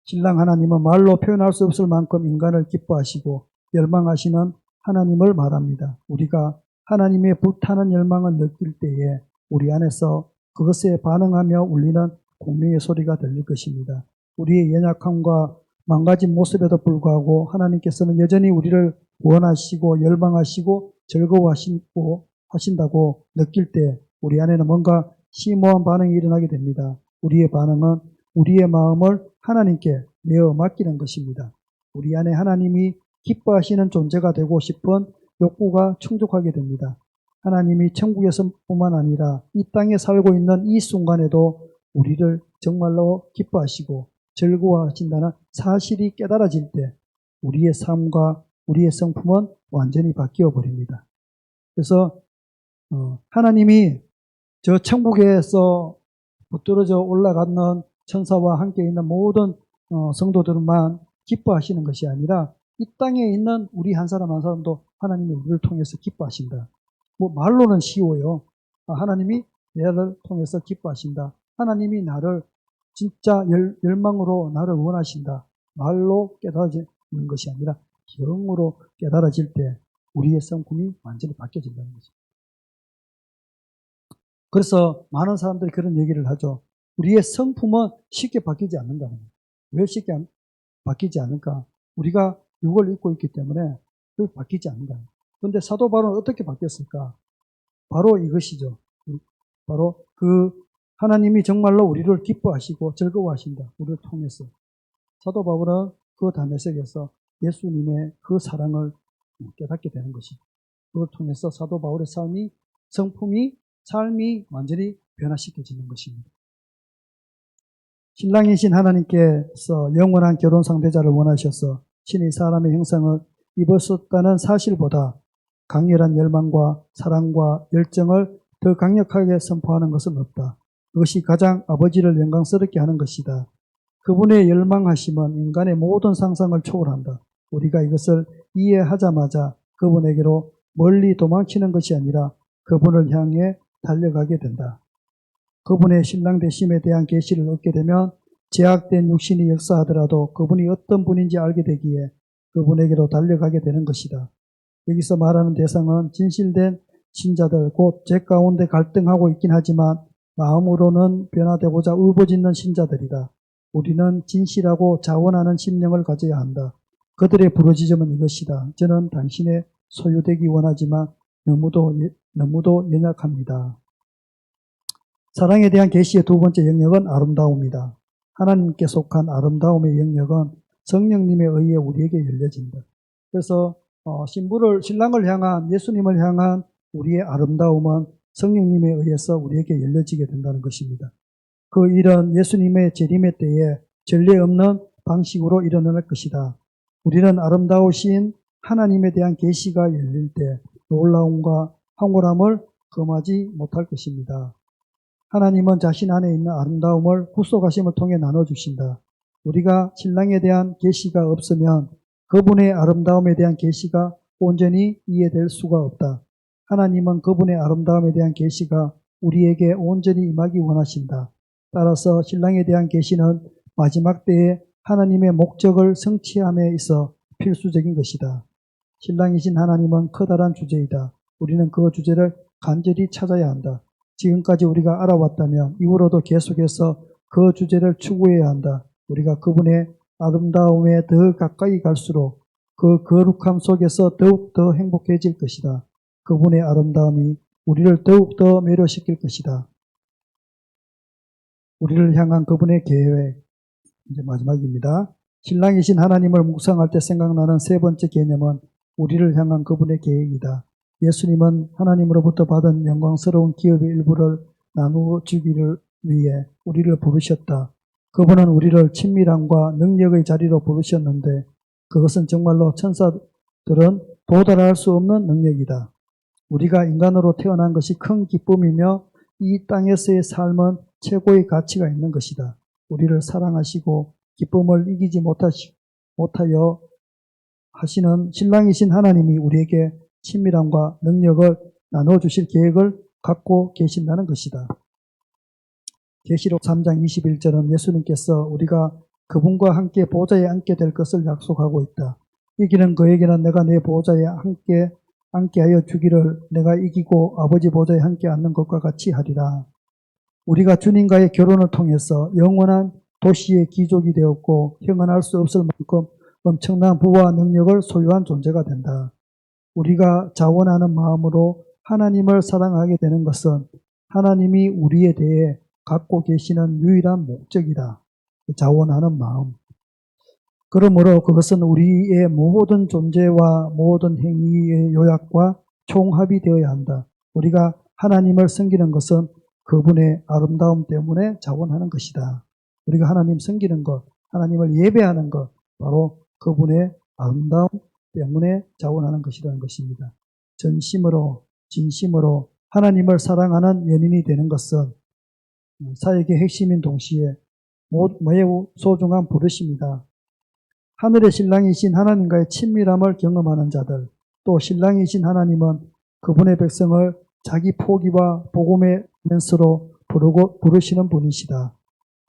신랑 하나님은 말로 표현할 수 없을 만큼 인간을 기뻐하시고 열망하시는 하나님을 말합니다. 우리가 하나님의 불타는 열망을 느낄 때에 우리 안에서 그것에 반응하며 울리는 공명의 소리가 들릴 것입니다. 우리의 연약함과 망가진 모습에도 불구하고 하나님께서는 여전히 우리를 원하시고 열망하시고 즐거워하시고 하신다고 느낄 때 우리 안에는 뭔가 심오한 반응이 일어나게 됩니다. 우리의 반응은 우리의 마음을 하나님께 내어 맡기는 것입니다. 우리 안에 하나님이 기뻐하시는 존재가 되고 싶은 욕구가 충족하게 됩니다. 하나님이 천국에서뿐만 아니라 이 땅에 살고 있는 이 순간에도 우리를 정말로 기뻐하시고 즐거워하신다는 사실이 깨달아질 때 우리의 삶과 우리의 성품은 완전히 바뀌어 버립니다. 그래서 하나님이 저 천국에서 붙들어져 올라가는 천사와 함께 있는 모든 성도들만 기뻐하시는 것이 아니라 이 땅에 있는 우리 한 사람 한 사람도 하나님이 우리를 통해서 기뻐하신다. 말로는 쉬워요. 하나님이 나를 통해서 기뻐하신다. 하나님이 나를 진짜 열망으로 나를 원하신다. 말로 깨달아지는 것이 아니라 영으로 깨달아질 때 우리의 성품이 완전히 바뀌어진다는 거죠. 그래서 많은 사람들이 그런 얘기를 하죠. 우리의 성품은 쉽게 바뀌지 않는다는 거예요. 왜 쉽게 바뀌지 않을까? 우리가 육을 입고 있기 때문에 그게 바뀌지 않는다. 그런데 사도 바울은 어떻게 바뀌었을까? 바로 이것이죠. 바로 그 하나님이 정말로 우리를 기뻐하시고 즐거워하신다. 우리를 통해서. 사도 바울은 그 다메섹에서 예수님의 그 사랑을 깨닫게 되는 것이죠. 그걸 통해서 사도 바울의 삶이 완전히 변화시켜지는 것입니다. 신랑이신 하나님께서 영원한 결혼 상대자를 원하셔서 신이 사람의 형상을 입었었다는 사실보다 강렬한 열망과 사랑과 열정을 더 강력하게 선포하는 것은 없다. 그것이 가장 아버지를 영광스럽게 하는 것이다. 그분의 열망하심은 인간의 모든 상상을 초월한다. 우리가 이것을 이해하자마자 그분에게로 멀리 도망치는 것이 아니라 그분을 향해 달려가게 된다. 그분의 신랑 되심에 대한 계시를 얻게 되면 제약된 육신이 역사하더라도 그분이 어떤 분인지 알게 되기에 그분에게로 달려가게 되는 것이다. 여기서 말하는 대상은 진실된 신자들 곧 제 가운데 갈등하고 있긴 하지만 마음으로는 변화되고자 울부짖는 신자들이다. 우리는 진실하고 자원하는 심령을 가져야 한다. 그들의 부르짖음은 이것이다. 저는 당신의 소유되기 원하지만 너무도 연약합니다. 사랑에 대한 계시의 두 번째 영역은 아름다움이다. 하나님께 속한 아름다움의 영역은 성령님에 의해 우리에게 열려진다. 그래서 신랑을 향한 예수님을 향한 우리의 아름다움은 성령님에 의해서 우리에게 열려지게 된다는 것입니다. 그 일은 예수님의 재림의 때에 전례 없는 방식으로 일어날 것이다. 우리는 아름다우신 하나님에 대한 계시가 열릴 때 놀라움과 황홀함을 금하지 못할 것입니다. 하나님은 자신 안에 있는 아름다움을 구속하심을 통해 나눠주신다. 우리가 신랑에 대한 계시가 없으면 그분의 아름다움에 대한 계시가 온전히 이해될 수가 없다. 하나님은 그분의 아름다움에 대한 계시가 우리에게 온전히 임하기 원하신다. 따라서 신랑에 대한 계시는 마지막 때에 하나님의 목적을 성취함에 있어 필수적인 것이다. 신랑이신 하나님은 커다란 주제이다. 우리는 그 주제를 간절히 찾아야 한다. 지금까지 우리가 알아왔다면 이후로도 계속해서 그 주제를 추구해야 한다. 우리가 그분의 아름다움에 더 가까이 갈수록 그 거룩함 속에서 더욱 더 행복해질 것이다. 그분의 아름다움이 우리를 더욱 더 매료시킬 것이다. 우리를 향한 그분의 계획, 이제 마지막입니다. 신랑이신 하나님을 묵상할 때 생각나는 세 번째 개념은 우리를 향한 그분의 계획이다. 예수님은 하나님으로부터 받은 영광스러운 기업의 일부를 나누어 주기를 위해 우리를 부르셨다. 그분은 우리를 친밀함과 능력의 자리로 부르셨는데 그것은 정말로 천사들은 도달할 수 없는 능력이다. 우리가 인간으로 태어난 것이 큰 기쁨이며 이 땅에서의 삶은 최고의 가치가 있는 것이다. 우리를 사랑하시고 기쁨을 이기지 못하여 하시는 신랑이신 하나님이 우리에게 친밀함과 능력을 나눠주실 계획을 갖고 계신다는 것이다. 계시록 3장 21절은 예수님께서 우리가 그분과 함께 보좌에 앉게 될 것을 약속하고 있다. 이기는 그에게는 내가 내 보좌에 함께 앉게 하여 주기를 내가 이기고 아버지 보좌에 함께 앉는 것과 같이 하리라. 우리가 주님과의 결혼을 통해서 영원한 도시의 귀족이 되었고 형언할 수 없을 만큼 엄청난 부와 능력을 소유한 존재가 된다. 우리가 자원하는 마음으로 하나님을 사랑하게 되는 것은 하나님이 우리에 대해 갖고 계시는 유일한 목적이다. 자원하는 마음. 그러므로 그것은 우리의 모든 존재와 모든 행위의 요약과 총합이 되어야 한다. 우리가 하나님을 섬기는 것은 그분의 아름다움 때문에 자원하는 것이다. 우리가 하나님 섬기는 것, 하나님을 예배하는 것, 바로 그분의 아름다움 때문에 자원하는 것이라는 것입니다. 전심으로 진심으로 하나님을 사랑하는 연인이 되는 것은 사역의 핵심인 동시에 매우 소중한 버릇입니다. 하늘의 신랑이신 하나님과의 친밀함을 경험하는 자들, 또 신랑이신 하나님은 그분의 백성을 자기 포기와 복음의 멘스로 부르시는 분이시다.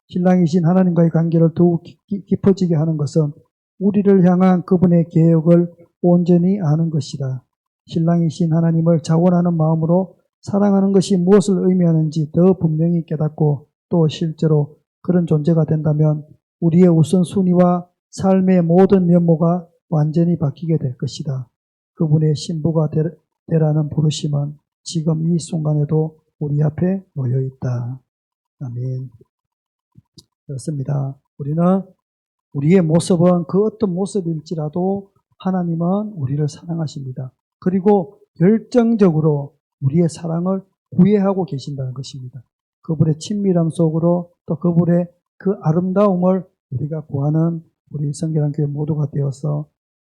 신랑이신 하나님과의 관계를 더욱 깊어지게 하는 것은 우리를 향한 그분의 계획을 온전히 아는 것이다. 신랑이신 하나님을 자원하는 마음으로 사랑하는 것이 무엇을 의미하는지 더 분명히 깨닫고 또 실제로 그런 존재가 된다면 우리의 우선순위와 삶의 모든 면모가 완전히 바뀌게 될 것이다. 그분의 신부가 되라는 부르심은 지금 이 순간에도 우리 앞에 놓여 있다. 아멘. 그렇습니다. 우리는 우리의 모습은 그 어떤 모습일지라도 하나님은 우리를 사랑하십니다. 그리고 결정적으로 우리의 사랑을 구애하고 계신다는 것입니다. 그분의 친밀함 속으로 또 그분의 그 아름다움을 우리가 구하는 우리 성결한 교회 모두가 되어서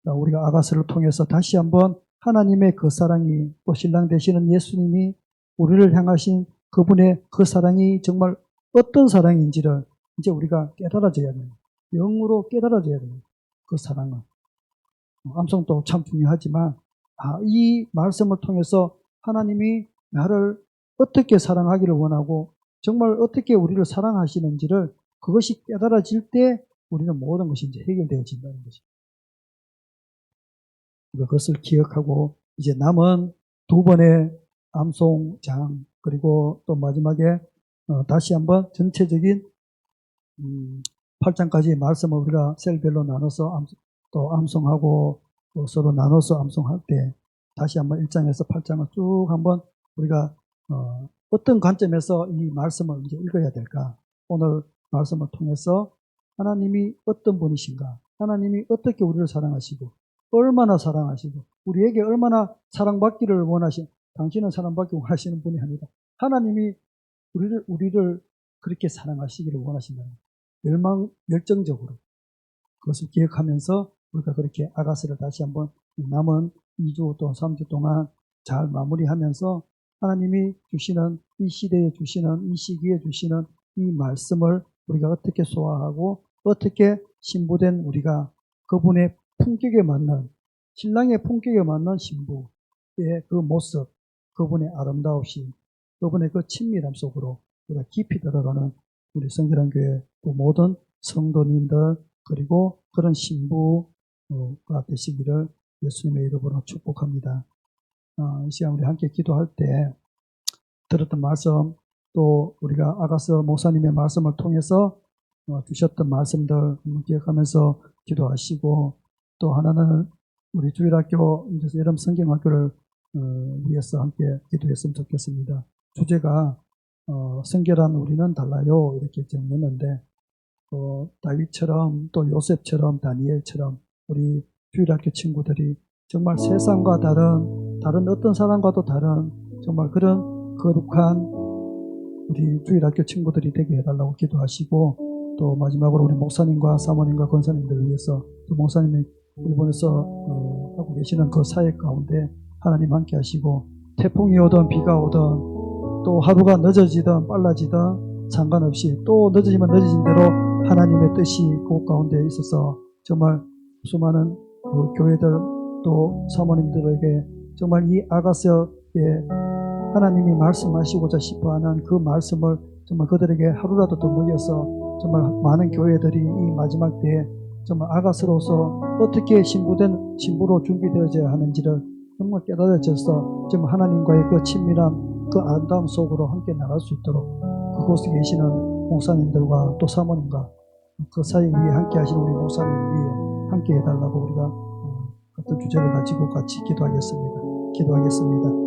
우리가 아가서를 통해서 다시 한번 하나님의 그 사랑이 또 신랑 되시는 예수님이 우리를 향하신 그분의 그 사랑이 정말 어떤 사랑인지를 이제 우리가 깨달아져야 돼요. 영으로 깨달아져야 돼요. 그 사랑은. 암송도 참 중요하지만 이 말씀을 통해서 하나님이 나를 어떻게 사랑하기를 원하고 정말 어떻게 우리를 사랑하시는지를 그것이 깨달아질 때 우리는 모든 것이 이제 해결되어진다는 것입니다. 그것을 기억하고 이제 남은 두 번의 암송장, 그리고 또 마지막에 다시 한번 전체적인 8장까지 말씀을 우리가 셀별로 나눠서 또 암송하고 또 서로 나눠서 암송할 때 다시 한번 1장에서 8장을 쭉 한번 우리가 어떤 관점에서 이 말씀을 이제 읽어야 될까? 오늘 말씀을 통해서 하나님이 어떤 분이신가? 하나님이 어떻게 우리를 사랑하시고 얼마나 사랑하시고 우리에게 얼마나 사랑받기를 당신은 사랑받기 원하시는 분이 아니라 하나님이 우리를 그렇게 사랑하시기를 원하신다는 열정적으로 그것을 기억하면서 우리가 그렇게 아가스를 다시 한번 남은 2주 또 3주 동안 잘 마무리하면서 하나님이 주시는 이 시대에 주시는 이 시기에 주시는 이 말씀을 우리가 어떻게 소화하고 어떻게 신부된 우리가 그분의 품격에 맞는 신랑의 품격에 맞는 신부의 그 모습, 그분의 아름다우심, 그분의 그 친밀함 속으로 우리가 깊이 들어가는 우리 성결한 교회 또 모든 성도님들 그리고 그런 신부가 되시기를 예수님의 이름으로 축복합니다. 이 시간 우리 함께 기도할 때 들었던 말씀 또 우리가 아가서 목사님의 말씀을 통해서 주셨던 말씀들 한번 기억하면서 기도하시고 또 하나는 우리 주일학교 여름 성경학교를 위해서 함께 기도했으면 좋겠습니다. 주제가 성결한 우리는 달라요 이렇게 정했는데 다윗처럼 또 요셉처럼 다니엘처럼 우리 주일학교 친구들이 정말 세상과 다른 어떤 사람과도 다른 정말 그런 거룩한 우리 주일학교 친구들이 되게 해달라고 기도하시고 또 마지막으로 우리 목사님과 사모님과 권사님들을 위해서 또 목사님이 일본에서 하고 계시는 그 사역 가운데 하나님 함께 하시고 태풍이 오든 비가 오든 또 하루가 늦어지든 빨라지든 상관없이 또 늦어지면 늦어진 대로 하나님의 뜻이 그 가운데 있어서 정말 수많은 그 교회들 또 사모님들에게 정말 이 아가서에 하나님이 말씀하시고자 싶어하는 그 말씀을 정말 그들에게 하루라도 더 먹여서 정말 많은 교회들이 이 마지막 때에 정말 아가서로서 어떻게 신부로 준비되어져야 하는지를 정말 깨달아져서 정말 하나님과의 그 친밀함 그 아름다움 속으로 함께 나갈 수 있도록 그곳에 계시는 목사님들과 또 사모님과 그 사역 위에 함께 하시는 우리 목사님 위에 함께 해달라고 우리가 어떤 주제를 가지고 같이 기도하겠습니다.